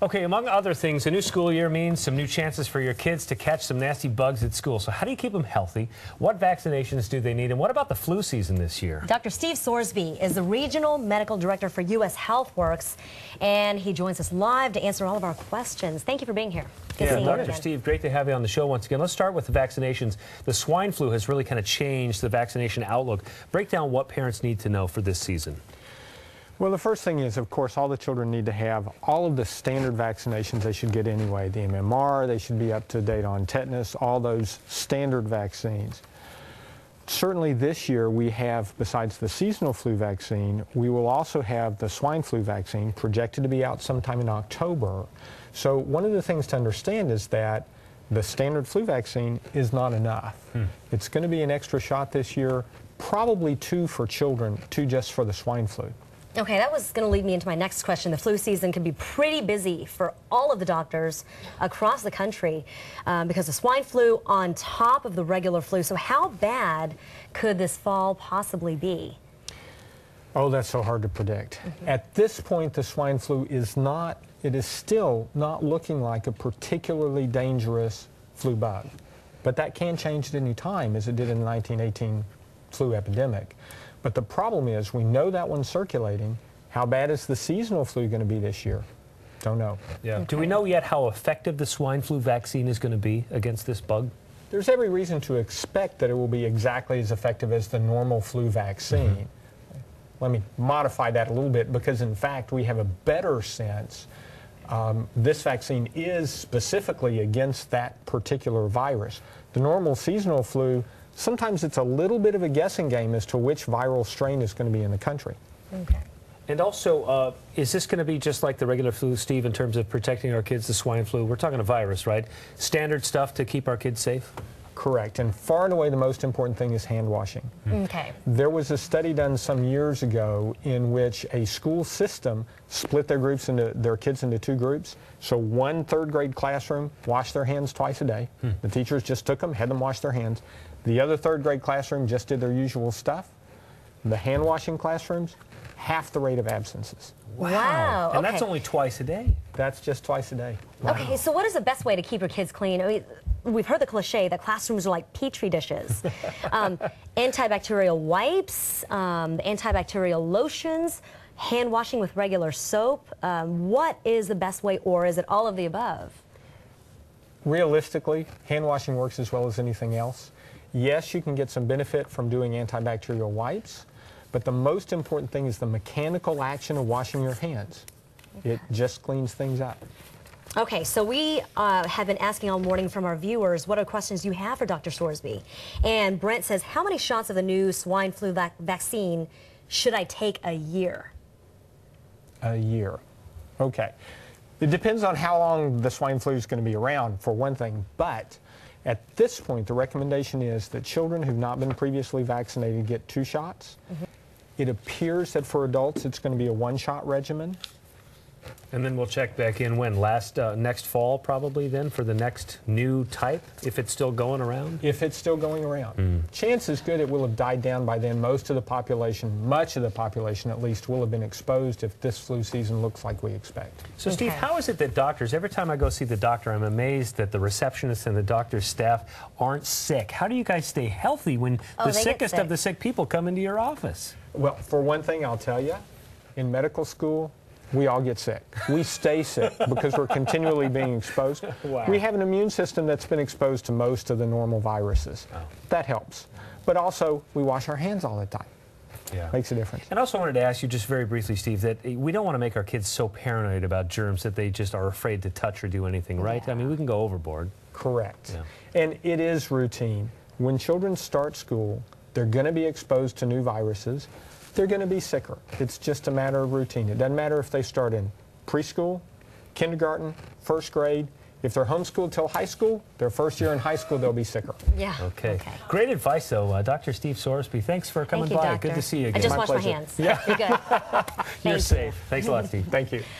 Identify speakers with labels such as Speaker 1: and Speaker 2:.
Speaker 1: Okay, among other things, a new school year means some new chances for your kids to catch some nasty bugs at school. So how do you keep them healthy? What vaccinations do they need? And what about the flu season this year?
Speaker 2: Dr. Steve Sorsby is the Regional Medical Director for US Healthworks, and he joins us live to answer all of our questions. Thank you for being here. Good seeing you
Speaker 1: Dr.
Speaker 2: again.
Speaker 1: Steve, great to have you on the show once again. Let's start with the vaccinations. The swine flu has really kind of changed the vaccination outlook. Break down what parents need to know for this season.
Speaker 3: Well, the first thing is, of course, all the children need to have all of the standard vaccinations they should get anyway. The MMR, they should be up to date on tetanus, all those standard vaccines. Certainly this year we have, besides the seasonal flu vaccine, we will also have the swine flu vaccine projected to be out sometime in October. So one of the things to understand is that the standard flu vaccine is not enough. It's going to be an extra shot this year, probably 2 for children, 2 just for the swine flu.
Speaker 2: Okay, that was going to lead me into my next question. The flu season can be pretty busy for all of the doctors across the country because of swine flu on top of the regular flu. So how bad could this fall possibly be?
Speaker 3: Oh, that's so hard to predict. At this point, the swine flu is not, it is still not looking like a particularly dangerous flu bug. But that can change at any time, as it did in the 1918 flu epidemic. But the problem is, we know that one's circulating. How bad is the seasonal flu going to be this year? Don't know.
Speaker 1: Yeah. Okay. Do we know yet how effective the swine flu vaccine is going to be against this bug?
Speaker 3: There's every reason to expect that it will be exactly as effective as the normal flu vaccine. Let me modify that a little bit, because in fact we have a better sense. This vaccine is specifically against that particular virus. The normal seasonal flu, sometimes it's a little bit of a guessing game as to which viral strain is going to be in the country.
Speaker 2: Okay.
Speaker 1: And also, is this going to be just like the regular flu, Steve, in terms of protecting our kids, the swine flu? We're talking a virus, right? Standard stuff to keep our kids safe?
Speaker 3: Correct. And far and away the most important thing is hand washing.
Speaker 2: Okay.
Speaker 3: There was a study done some years ago in which a school system split their kids into 2 groups. So one 3rd grade classroom washed their hands twice a day. The teachers just took them, had them wash their hands. The other 3rd grade classroom just did their usual stuff. The hand washing classrooms, half the rate of absences.
Speaker 2: Wow.
Speaker 1: And
Speaker 2: okay.
Speaker 1: that's only twice a day.
Speaker 3: That's just twice a day. Wow.
Speaker 2: Okay, so what is the best way to keep your kids clean? I mean, we've heard the cliche that classrooms are like petri dishes. Antibacterial wipes, antibacterial lotions, hand washing with regular soap. What is the best way, or is it all of the above?
Speaker 3: Realistically, hand washing works as well as anything else. Yes, you can get some benefit from doing antibacterial wipes, but the most important thing is the mechanical action of washing your hands. It just cleans things up.
Speaker 2: Okay, so we have been asking all morning from our viewers what are questions you have for Dr. Sorsby. And Brent says, how many shots of the new swine flu vaccine should I take a year?
Speaker 3: A year. Okay. It depends on how long the swine flu is going to be around, for one thing, but at this point the recommendation is that children who've not been previously vaccinated get 2 shots. It appears that for adults it's going to be a 1-shot regimen.
Speaker 1: And then we'll check back in when? Next fall probably then for the next new type, if it's still going around?
Speaker 3: If it's still going around. Chance is good it will have died down by then. Most of the population, much of the population at least, will have been exposed if this flu season looks like we expect.
Speaker 1: So Steve, how is it that doctors, every time I go see the doctor, I'm amazed that the receptionists and the doctor's staff aren't sick. How do you guys stay healthy when the sickest of the sick people come into your office?
Speaker 3: Well, for one thing, I'll tell you, in medical school, we all get sick. We stay sick because we're continually being exposed.
Speaker 1: Wow.
Speaker 3: We have an immune system that's been exposed to most of the normal viruses. That helps. But also, we wash our hands all the time.
Speaker 1: Yeah.
Speaker 3: Makes a difference.
Speaker 1: And I also wanted to ask you just very briefly, Steve, that we don't want to make our kids so paranoid about germs that they just are afraid to touch or do anything, right? I mean, we can go overboard.
Speaker 3: Correct.
Speaker 1: Yeah.
Speaker 3: And it is routine. When children start school, they're going to be exposed to new viruses. They're going to be sicker. It's just a matter of routine. It doesn't matter if they start in preschool, kindergarten, 1st grade. If they're homeschooled till high school, their 1st year in high school, they'll be sicker.
Speaker 2: Yeah.
Speaker 1: Okay. Great advice, though. Dr. Steve Sorsby, thanks for coming by.
Speaker 2: Doctor.
Speaker 1: Good to see you again.
Speaker 2: I just washed my
Speaker 3: pleasure.
Speaker 2: hands.
Speaker 3: Yeah.
Speaker 2: You're good.
Speaker 1: You're safe. Thanks a lot, Steve.
Speaker 3: Thank you.